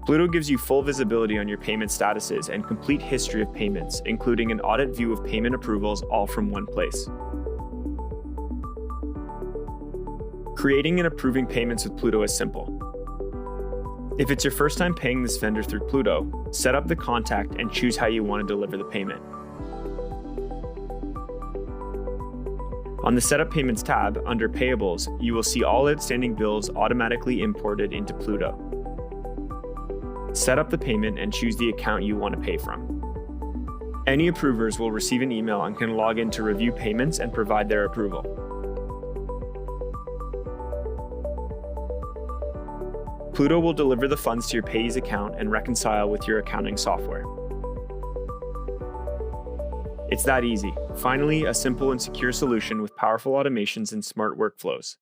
Plooto gives you full visibility on your payment statuses and complete history of payments, including an audit view of payment approvals, all from one place. Creating and approving payments with Plooto is simple. If it's your first time paying this vendor through Plooto, set up the contact and choose how you want to deliver the payment. On the Setup Payments tab, under Payables, you will see all outstanding bills automatically imported into Plooto. Set up the payment and choose the account you want to pay from. Any approvers will receive an email and can log in to review payments and provide their approval. Plooto will deliver the funds to your payee's account and reconcile with your accounting software. It's that easy. Finally, a simple and secure solution with powerful automations and smart workflows.